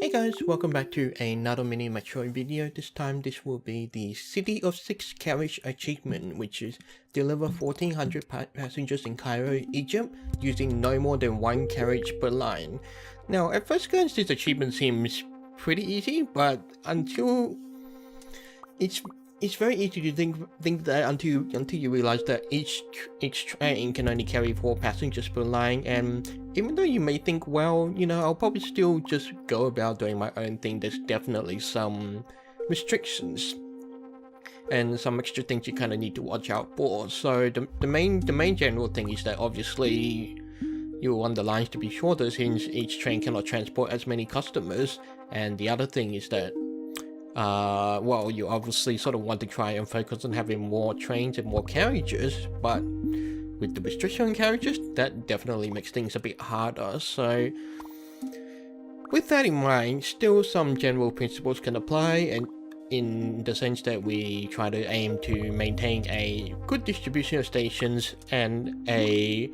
Hey guys, welcome back to another mini Metroid video. This time this will be the City of Six Carriage achievement, which is deliver 1400 passengers in Cairo, Egypt, using no more than one carriage per line. Now at first glance this achievement seems pretty easy, but until it's very easy to think that until you realize that each train can only carry 4 passengers per line, and even though you may think, well, you know, I'll probably still just go about doing my own thing, there's definitely some restrictions and some extra things you kind of need to watch out for. So the main general thing is that obviously you want the lines to be shorter since each train cannot transport as many customers, and the other thing is that well, you obviously sort of want to try and focus on having more trains and more carriages, but with the restriction on carriages, that definitely makes things a bit harder. So with that in mind, still some general principles can apply, and in the sense that we try to aim to maintain a good distribution of stations and an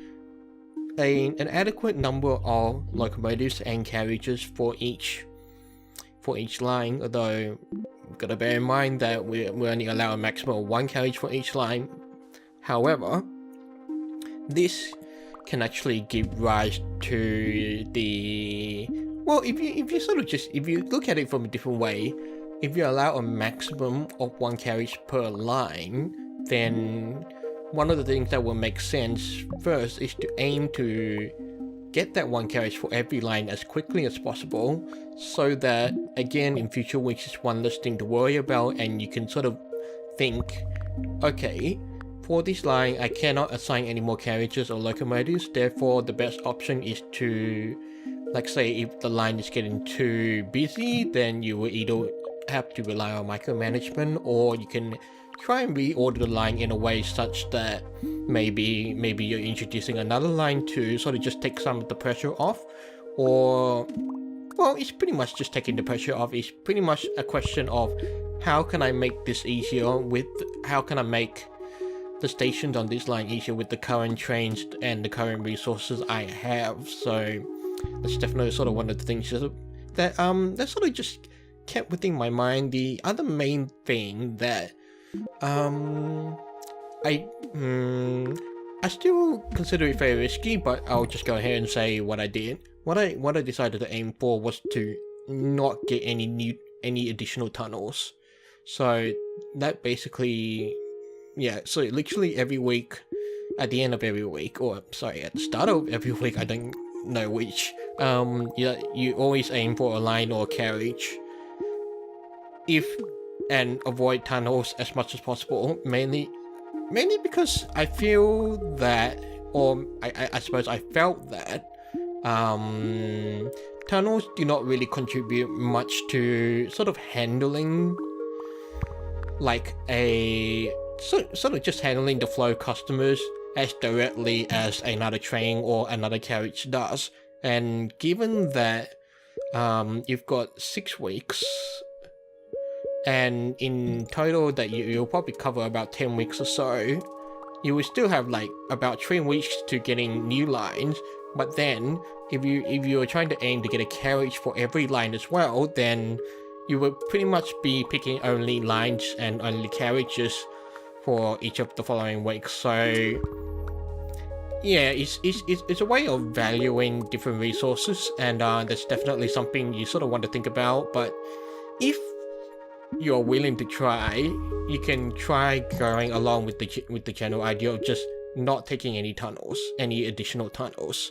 adequate number of locomotives and carriages for each line, although we've got to bear in mind that we only allow a maximum of 1 carriage for each line. However, this can actually give rise to the, well, if you look at it from a different way, if you allow a maximum of 1 carriage per line, then one of the things that will make sense first is to aim to get that 1 carriage for every line as quickly as possible, so that again in future weeks it's one less thing to worry about, and you can sort of think, okay, for this line I cannot assign any more carriages or locomotives, therefore the best option is to, like, say if the line is getting too busy, then you will either have to rely on micromanagement, or you can try and reorder the line in a way such that maybe you're introducing another line to sort of just take some of the pressure off. Or, well, it's pretty much just taking the pressure off. It's pretty much a question of how can I make this easier how can I make the stations on this line easier with the current trains and the current resources I have. So that's definitely sort of one of the things that sort of just kept within my mind. The other main thing that I still consider it very risky, but I'll just go ahead and say what I did. What I decided to aim for was to not get any additional tunnels. So that basically, yeah, so literally every week, at the end of every week, or sorry, at the start of every week, I don't know which, you always aim for a line or a carriage and avoid tunnels as much as possible, mainly because I feel that, or I suppose I felt that tunnels do not really contribute much to sort of handling, like sort of just handling the flow of customers as directly as another train or another carriage does. And given that you've got 6 weeks, and in total that you'll probably cover about 10 weeks or so, you will still have like about 3 weeks to getting new lines. But then if you are trying to aim to get a carriage for every line as well, then you will pretty much be picking only lines and only carriages for each of the following weeks. So yeah, it's a way of valuing different resources, and that's definitely something you sort of want to think about. But if you're willing to try, you can try going along with the general idea of just not taking any additional tunnels.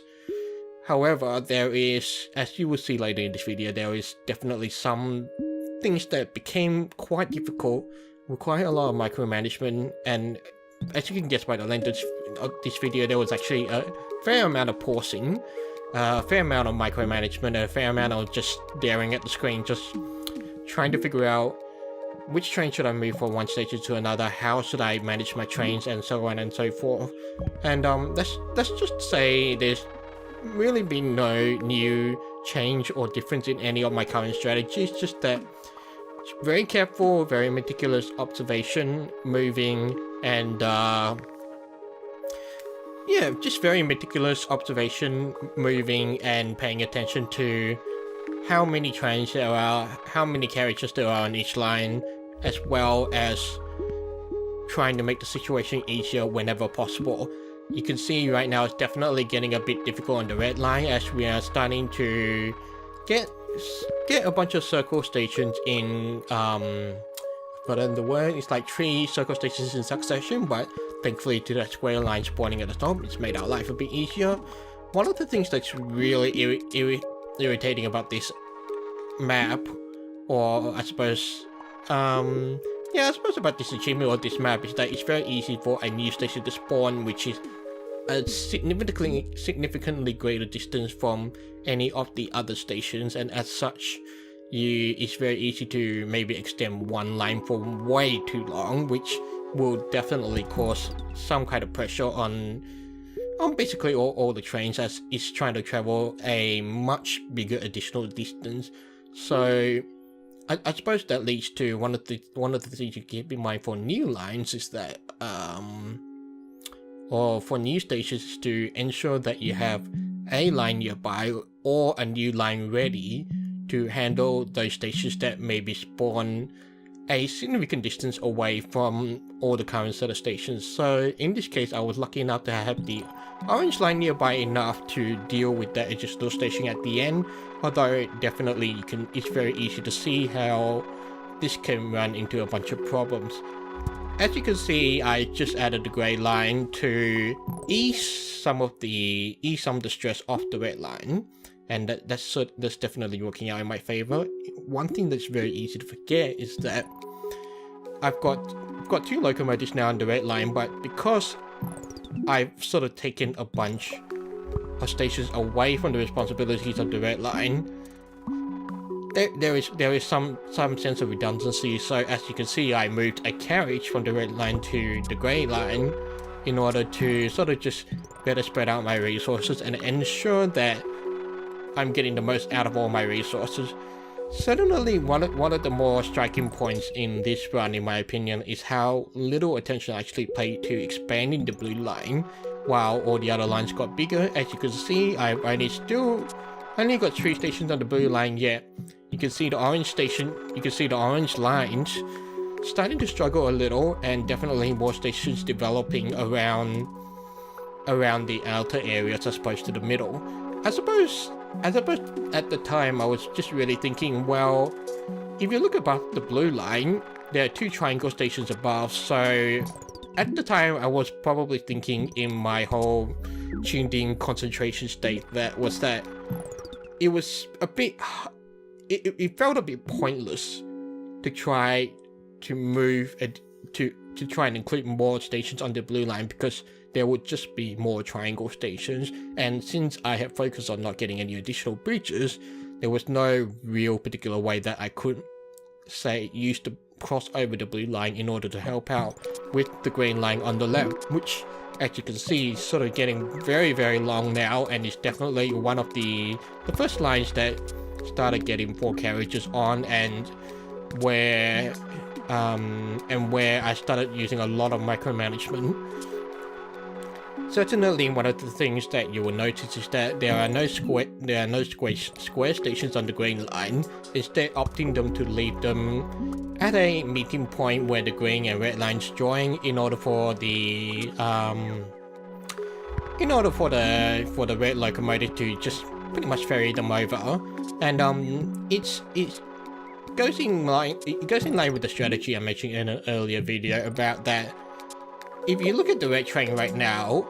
However, there is, as you will see later in this video, there is definitely some things that became quite difficult, require a lot of micromanagement, and as you can guess by the length of this video, there was actually a fair amount of pausing, a fair amount of micromanagement, and a fair amount of just staring at the screen, just trying to figure out which train should I move from one station to another, how should I manage my trains, and so on and so forth. And let's just say there's really been no new change or difference in any of my current strategies, just that very careful, very meticulous observation, moving, and yeah, just very meticulous observation, moving, and paying attention to how many trains there are, how many carriages there are on each line, as well as trying to make the situation easier whenever possible. You can see right now it's definitely getting a bit difficult on the red line, as we are starting to get a bunch of circle stations in, but in the word, it's like 3 circle stations in succession, but thankfully to that square line spawning at the top, it's made our life a bit easier. One of the things that's really irritating about this map, or I suppose, about this achievement or this map, is that it's very easy for a new station to spawn, which is a significantly greater distance from any of the other stations, and as such, it's very easy to maybe extend one line for way too long, which will definitely cause some kind of pressure on basically all the trains, as it's trying to travel a much bigger additional distance. So I suppose that leads to one of the things you keep in mind for new lines is that or for new stations, is to ensure that you have a line nearby or a new line ready to handle those stations that maybe spawn a significant distance away from all the current set of stations. So in this case, I was lucky enough to have the orange line nearby enough to deal with that additional station at the end, although definitely it's very easy to see how this can run into a bunch of problems. As you can see, I just added the grey line to ease some of the stress off the red line, and that's definitely working out in my favor. One thing that's very easy to forget is that I've got 2 locomotives now on the red line, but because I've sort of taken a bunch of stations away from the responsibilities of the red line, there is some sense of redundancy. So as you can see, I moved a carriage from the red line to the grey line in order to sort of just better spread out my resources and ensure that I'm getting the most out of all my resources. Certainly, one of the more striking points in this run, in my opinion, is how little attention I actually paid to expanding the blue line, while all the other lines got bigger. As you can see, I've only got 3 stations on the blue line yet. You can see the orange lines starting to struggle a little, and definitely more stations developing around the outer areas as opposed to the middle. I suppose at the time I was just really thinking, well, if you look above the blue line, there are 2 triangle stations above, so at the time I was probably thinking in my whole tuned in concentration state that it was a bit, it felt a bit pointless to try to move to try and include more stations on the blue line, because there would just be more triangle stations, and since I had focused on not getting any additional bridges, there was no real particular way that I could use to cross over the blue line in order to help out with the green line on the left, which, as you can see, is sort of getting very, very long now, and is definitely one of the first lines that started getting 4 carriages on, and where I started using a lot of micromanagement. Certainly, one of the things that you will notice is that there are no square stations on the green line, instead opting them to leave them at a meeting point where the green and red lines join in order for the red locomotive to just pretty much ferry them over. And it goes in line with the strategy I mentioned in an earlier video about that. If you look at the red train right now,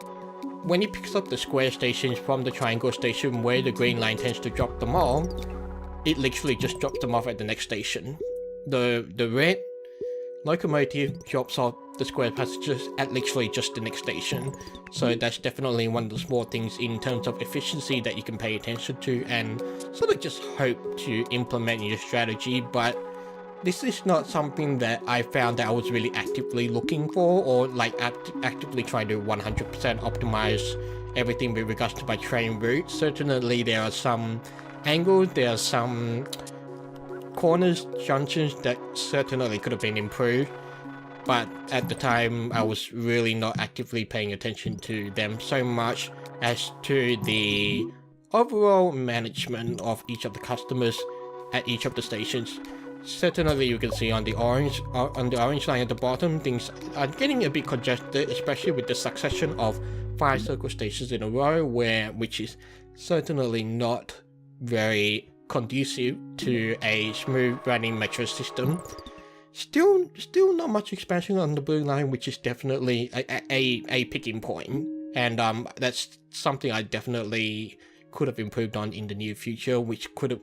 when it picks up the square stations from the triangle station where the green line tends to drop them off, it literally just drops them off at the next station. The red locomotive drops off the square passengers at literally just the next station. So that's definitely one of the small things in terms of efficiency that you can pay attention to and sort of just hope to implement in your strategy. But this is not something that I found that I was really actively looking for, or like actively trying to 100% optimize everything with regards to my train route. Certainly there are some angles, there are some corners, junctions that certainly could have been improved, but at the time I was really not actively paying attention to them so much as to the overall management of each of the customers at each of the stations. Certainly you can see on the orange line at the bottom, things are getting a bit congested, especially with the succession of 5 circle stations in a row, which is certainly not very conducive to a smooth running metro system. Still not much expansion on the blue line, which is definitely a picking point, and that's something I definitely could have improved on in the near future, which could have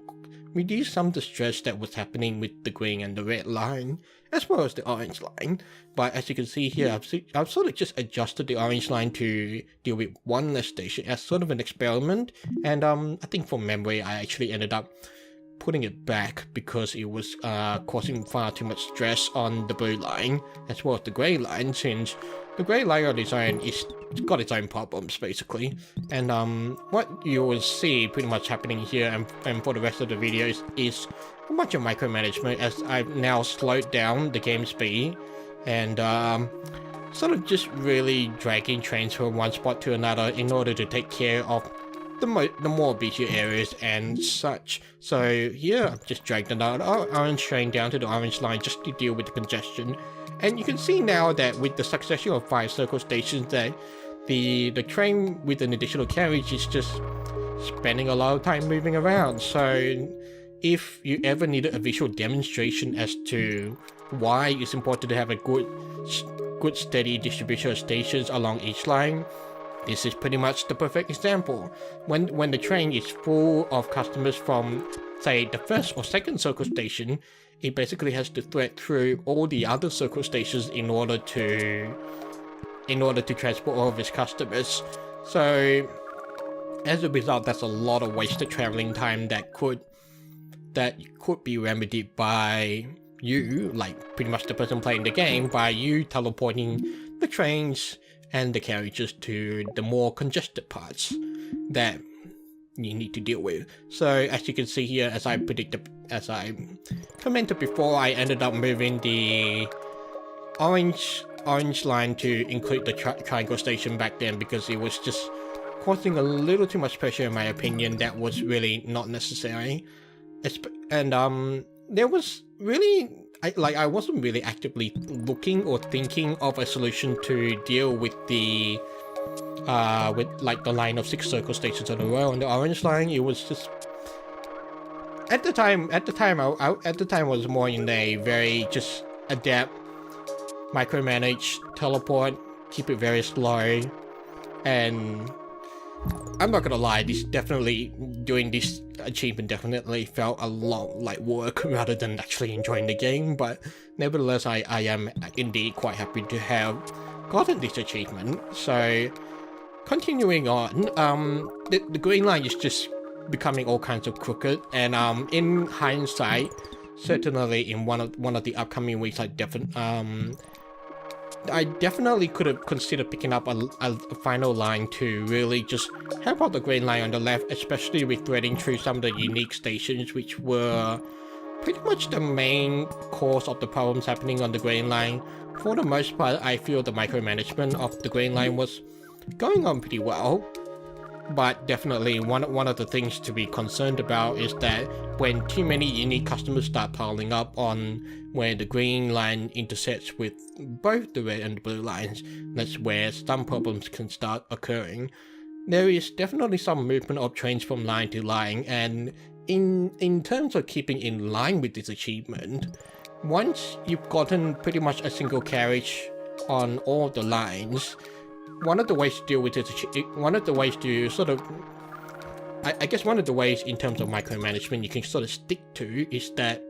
reduced some of the stress that was happening with the green and the red line, as well as the orange line. But as you can see here, I've sort of just adjusted the orange line to deal with one less station as sort of an experiment, and I think from memory I actually ended up putting it back because it was causing far too much stress on the blue line as well as the grey line, since the grey line on its own it's got its own problems basically. And what you will see pretty much happening here and for the rest of the videos is a bunch of micromanagement, as I've now slowed down the game speed and sort of just really dragging trains from one spot to another in order to take care of the more busier areas and such. So here I've just dragged another orange train down to the orange line just to deal with the congestion. And you can see now that with the succession of 5 circle stations that the train with an additional carriage is just spending a lot of time moving around. So if you ever needed a visual demonstration as to why it's important to have a good steady distribution of stations along each line, this is pretty much the perfect example. When the train is full of customers from, say, the first or second circle station, it basically has to thread through all the other circle stations in order to transport all of its customers. So as a result, that's a lot of wasted traveling time that could be remedied by you, like pretty much the person playing the game, by you teleporting the trains and the carriages to the more congested parts that you need to deal with. So as you can see here, as I commented before, I ended up moving the orange line to include the triangle station back then because it was just causing a little too much pressure in my opinion that was really not necessary. And there was really I wasn't really actively looking or thinking of a solution to deal with the the line of 6 circle stations on the row on the orange line. It was just at the time I was more in a very just adapt, micromanage, teleport, keep it very slow, and I'm not gonna lie, doing this achievement definitely felt a lot like work rather than actually enjoying the game, but nevertheless I am indeed quite happy to have gotten this achievement. So continuing on, the green line is just becoming all kinds of crooked, and in hindsight, certainly in one of the upcoming weeks, I definitely could have considered picking up a final line to really just help out the green line on the left, especially with threading through some of the unique stations, which were pretty much the main cause of the problems happening on the green line. For the most part, I feel the micromanagement of the green line was going on pretty well. But definitely one of the things to be concerned about is that when too many unique customers start piling up on where the green line intersects with both the red and the blue lines, that's where some problems can start occurring. There is definitely some movement of trains from line to line, and in terms of keeping in line with this achievement, once you've gotten pretty much a single carriage on all the lines, one of the ways to deal with it, one of the ways to sort of, I guess one of the ways in terms of micromanagement you can sort of stick to is that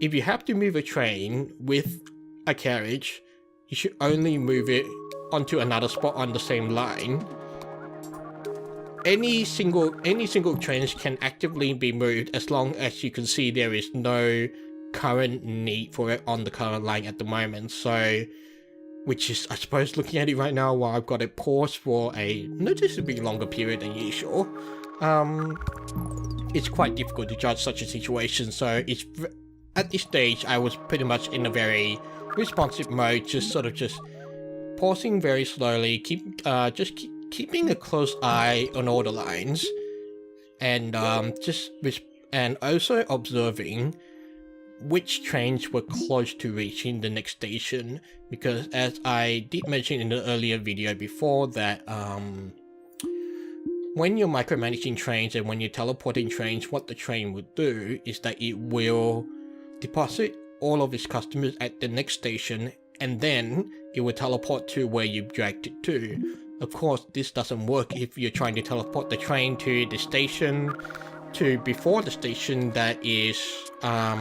if you have to move a train with a carriage, you should only move it onto another spot on the same line. Any single trains can actively be moved as long as you can see there is no current need for it on the current line at the moment. So, which is, I suppose, looking at it right now while I've got it paused for a noticeably longer period than usual, it's quite difficult to judge such a situation. So it's, at this stage, I was pretty much in a very responsive mode, just pausing very slowly, keeping a close eye on all the lines, and and also observing which trains were close to reaching the next station, because as I did mention in the earlier video before that when you're micromanaging trains and when you're teleporting trains, what the train would do is that it will deposit all of its customers at the next station, and then it will teleport to where you dragged it to. Of course, this doesn't work if you're trying to teleport the train to the station to before the station that is that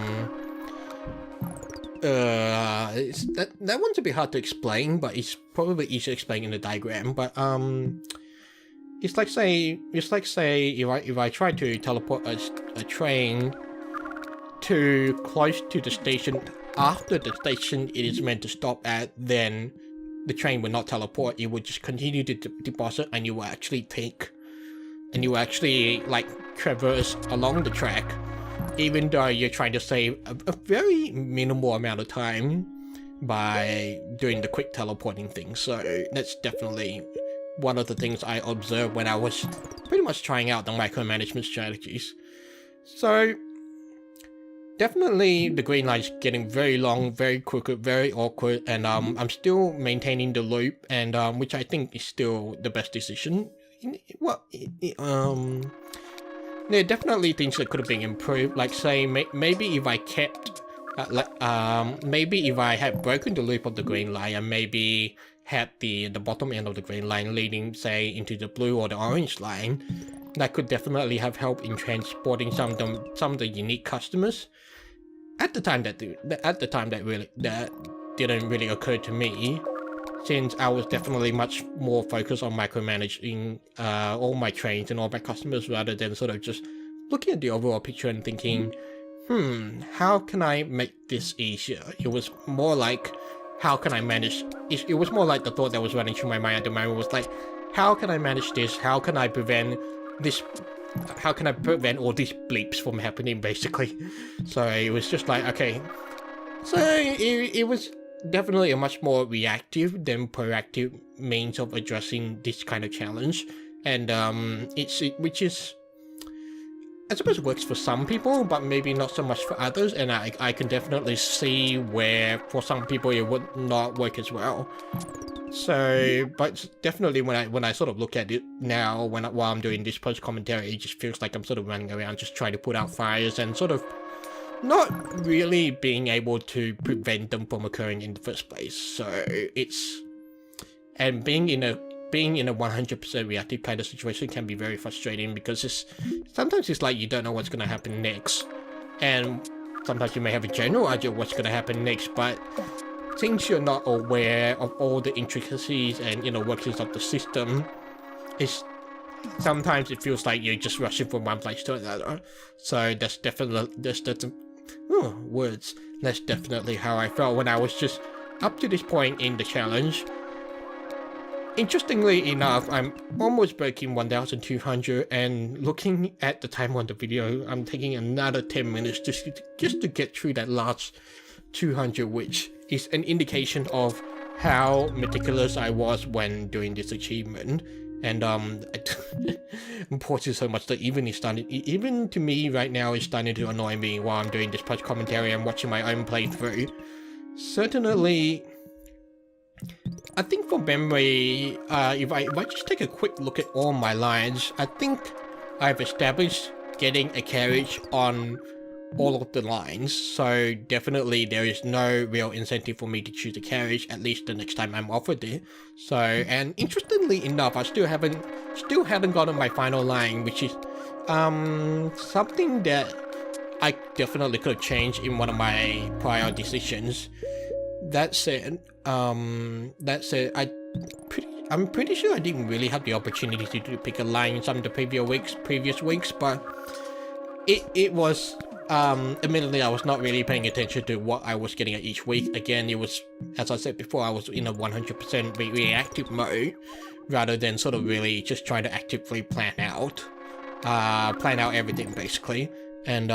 one's a bit hard to explain, but it's probably easier to explain in the diagram. But it's like say if I try to teleport a train too close to the station after the station it is meant to stop at, then the train will not teleport. It would just continue to deposit, and you will actually like traverse along the track, even though you're trying to save a very minimal amount of time by doing the quick teleporting thing. So that's definitely one of the things I observed when I was pretty much trying out the micromanagement strategies. So definitely the green line is getting very long, very crooked, very awkward, and I'm still maintaining the loop, and which I think is still the best decision. There are definitely things that could have been improved, like say maybe if I kept maybe if I had broken the loop of the green line and maybe had the bottom end of the green line leading say into the blue or the orange line, that could definitely have helped in transporting some of the unique customers. At the time that didn't really occur to me, since I was definitely much more focused on micromanaging all my trains and all my customers, rather than sort of just looking at the overall picture and thinking, how can I make this easier? It was more like, how can I manage? It was more like the thought that was running through my mind at the moment was like, how can I manage this? How can I prevent this? How can I prevent all these bleeps from happening, basically? So it was just like, okay. So it was definitely a much more reactive than proactive means of addressing this kind of challenge, and which is, I suppose, works for some people, but maybe not so much for others. And I can definitely see where for some people it would not work as well. So, but definitely when I sort of look at it now, while I'm doing this post commentary, it just feels like I'm sort of running around just trying to put out fires and sort of not really being able to prevent them from occurring in the first place. So it's, and being in a 100% reactive kind of situation can be very frustrating, because sometimes it's like you don't know what's going to happen next, and sometimes you may have a general idea of what's going to happen next, but since you're not aware of all the intricacies and workings of the system, sometimes it feels like you're just rushing from one place to another. So that's definitely how I felt when I was just up to this point in the challenge. Interestingly enough, I'm almost breaking 1,200, and looking at the time on the video, I'm taking another 10 minutes just to get through that last 200, which is an indication of how meticulous I was when doing this achievement. And I'm pausing so much that even to me right now, it's starting to annoy me while I'm doing this post commentary and watching my own playthrough. Certainly, I think from memory, if I just take a quick look at all my lines, I think I've established getting a carriage on all of the lines, so definitely there is no real incentive for me to choose a carriage, at least the next time I'm offered it. So, and interestingly enough, I still haven't gotten my final line, which is something that I definitely could have changed in one of my prior decisions. That said, I'm pretty sure I didn't really have the opportunity to pick a line in some of the previous weeks, but it was, admittedly, I was not really paying attention to what I was getting at each week. Again, it was, as I said before, I was in a 100% reactive mode, rather than sort of really just trying to actively plan out everything, basically. And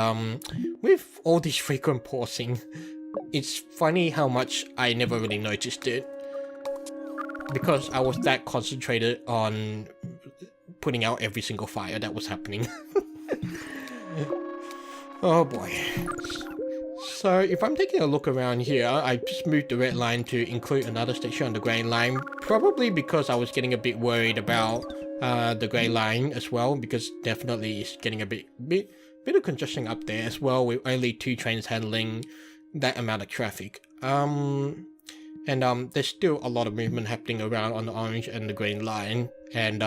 with all this frequent pausing, it's funny how much I never really noticed it, because I was that concentrated on putting out every single fire that was happening. Oh boy. So if I'm taking a look around here, I just moved the red line to include another station on the grey line, probably because I was getting a bit worried about the grey line as well, because definitely it's getting a bit of congestion up there as well, with only 2 trains handling that amount of traffic. There's still a lot of movement happening around on the orange and the green line, and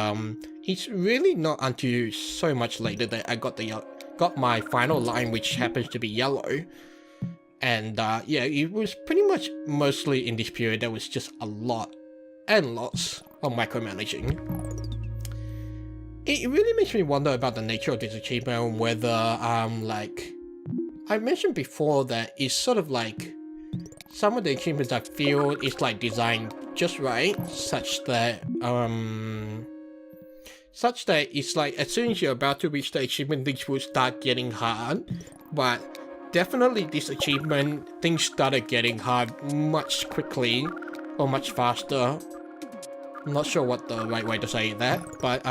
it's really not until so much later that I got my final line, which happens to be yellow. And yeah, it was pretty much mostly in this period there was just a lot and lots of micromanaging. It really makes me wonder about the nature of this achievement, and whether like I mentioned before that it's sort of like some of the achievements I feel is like designed just right, such that it's like as soon as you're about to reach the achievement, things will start getting hard. But definitely this achievement, things started getting hard much quickly, or much faster. I'm not sure what the right way to say that, but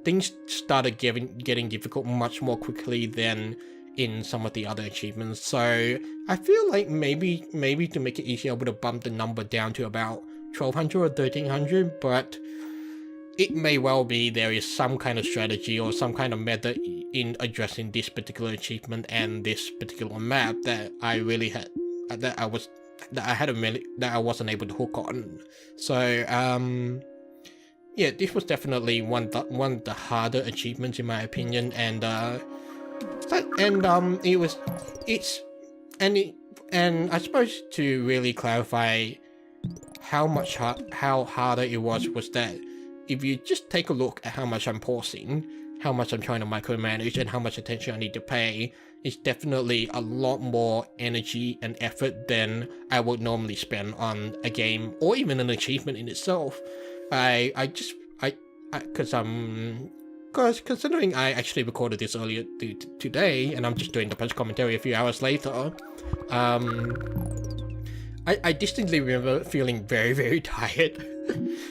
things started getting difficult much more quickly than in some of the other achievements. So I feel like maybe to make it easier I would have bumped the number down to about 1200 or 1300, but it may well be there is some kind of strategy or some kind of method in addressing this particular achievement and this particular map that I really had that I wasn't able to hook on. So yeah, this was definitely one of the harder achievements in my opinion, and I suppose to really clarify how harder it was that if you just take a look at how much I'm pausing, how much I'm trying to micromanage, and how much attention I need to pay, it's definitely a lot more energy and effort than I would normally spend on a game or even an achievement in itself. Because considering I actually recorded this earlier today, and I'm just doing the post commentary a few hours later, I distinctly remember feeling very, very tired,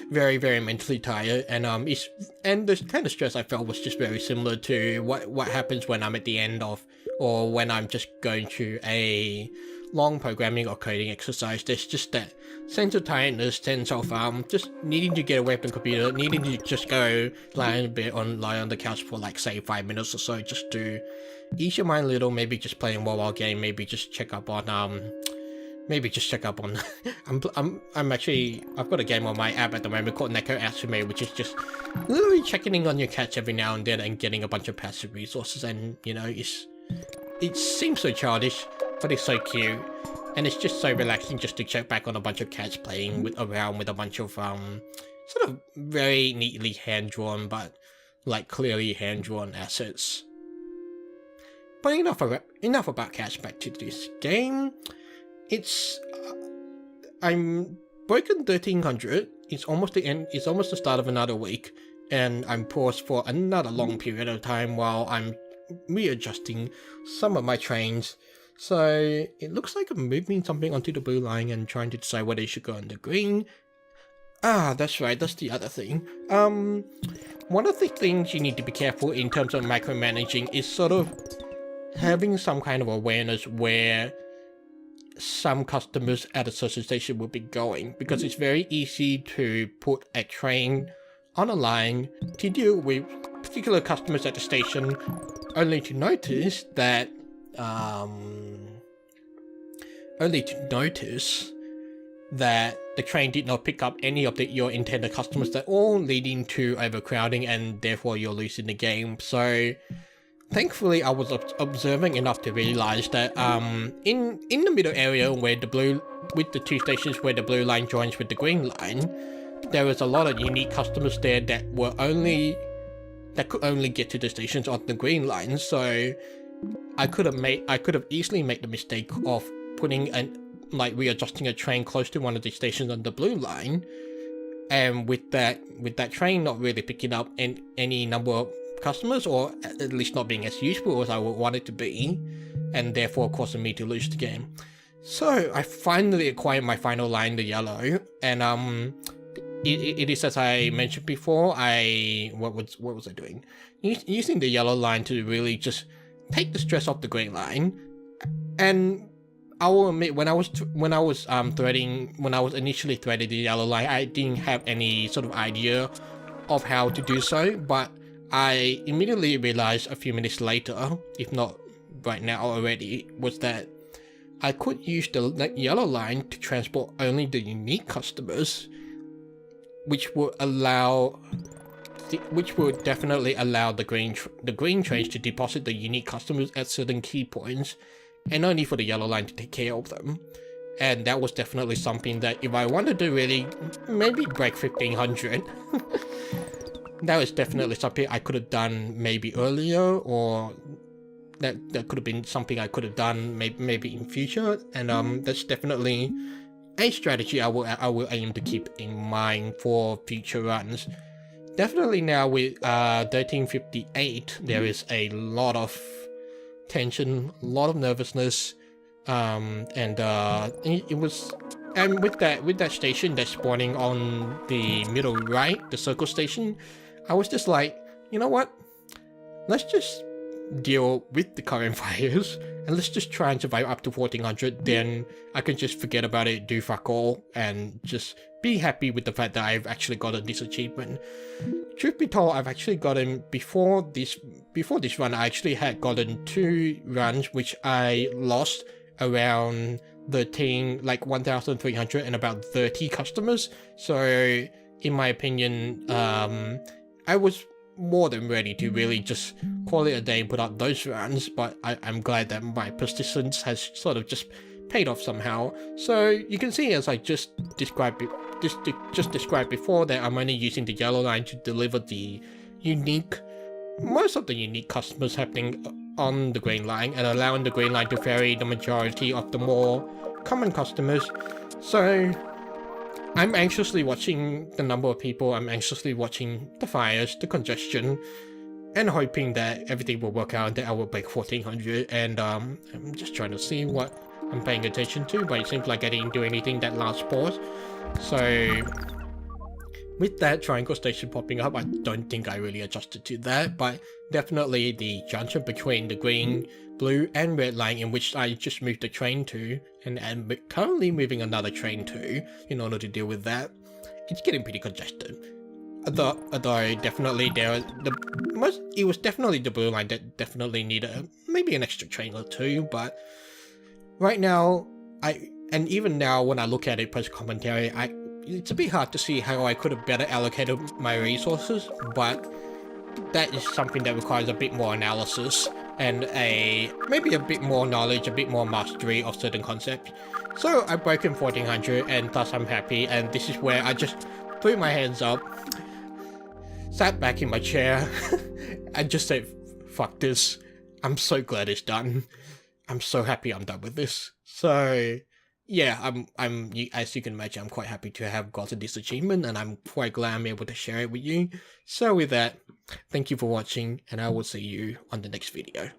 very, very mentally tired, and the kind of stress I felt was just very similar to what happens when I'm at the end of, or when I'm just going through a long programming or coding exercise. There's just that sense of tiredness, sense of just needing to get away from the computer, needing to just go lie on the couch for like say 5 minutes or so, just to ease your mind a little, maybe just play a mobile game, maybe just check up on I've got a game on my app at the moment called Neko Atsume, which is just literally checking in on your cats every now and then and getting a bunch of passive resources, and you know, it seems so childish, but it's so cute, and it's just so relaxing just to check back on a bunch of cats playing around with a bunch of sort of very neatly hand-drawn but like clearly hand-drawn assets. But enough about cats. Back to this game. I'm broken 1300. It's almost the end. It's almost the start of another week, and I'm paused for another long period of time while I'm readjusting some of my trains. So it looks like I'm moving something onto the blue line and trying to decide whether it should go on the green. That's right, that's the other thing. One of the things you need to be careful in terms of micromanaging is sort of having some kind of awareness where some customers at a certain station will be going, because it's very easy to put a train on a line to deal with particular customers at the station, only to notice that the train did not pick up any of your intended customers, that all leading to overcrowding, and therefore you're losing the game. So thankfully I was observing enough to realize that in the middle area with the 2 stations where the blue line joins with the green line, there was a lot of unique customers there that could only get to the stations on the green line. So I could have easily made the mistake of readjusting a train close to one of the stations on the blue line, and with that train not really picking up any number of customers, or at least not being as useful as I would want it to be, and therefore causing me to lose the game. So I finally acquired my final line, the yellow, and it is, as I mentioned before, what was I doing? Using the yellow line to really just take the stress off the green line. And I will admit, when I was initially threading the yellow line, I didn't have any sort of idea of how to do so, but I immediately realized a few minutes later, if not right now already, was that I could use the yellow line to transport only the unique customers, which would definitely allow the green trains to deposit the unique customers at certain key points, and only for the yellow line to take care of them. And that was definitely something that if I wanted to really maybe break 1500, that was definitely something I could have done maybe earlier, or that could have been something I could have done maybe in future. And that's definitely a strategy I will aim to keep in mind for future runs. Definitely now with 1358, there is a lot of tension, a lot of nervousness, and with that station that's spawning on the middle right, the circle station, I was just like, you know what? Let's just deal with the current fires and let's just try and survive up to 1400. Then I can just forget about it, do fuck all, and just be happy with the fact that I've actually gotten this achievement. Truth be told, I've actually gotten before this run. I actually had gotten 2 runs which I lost around 1,300 and about 30 customers. So in my opinion, I was more than ready to really just call it a day and put up those runs, but I'm glad that my persistence has sort of just paid off somehow. So you can see, as I just described before, that I'm only using the yellow line to deliver most of the unique customers happening on the green line, and allowing the green line to ferry the majority of the more common customers. So I'm anxiously watching the number of people, I'm anxiously watching the fires, the congestion, and hoping that everything will work out and that I will break 1400. And I'm just trying to see what I'm paying attention to, but it seems like I didn't do anything that last pause. So with that triangle station popping up, I don't think I really adjusted to that, but definitely the junction between the green, blue and red line, in which I just moved the train to, and am currently moving another train to in order to deal with that, it's getting pretty congested. Although definitely it was definitely the blue line that definitely needed maybe an extra train or 2, but right now, and even now when I look at it post commentary, it's a bit hard to see how I could have better allocated my resources, but that is something that requires a bit more analysis and maybe a bit more knowledge, a bit more mastery of certain concepts. So I've broken 1400, and thus I'm happy, and this is where I just threw my hands up, sat back in my chair, and just said, fuck this. I'm so glad it's done. I'm so happy I'm done with this. So yeah, I'm as you can imagine, I'm quite happy to have gotten this achievement, and I'm quite glad I'm able to share it with you. So with that, thank you for watching, and I will see you on the next video.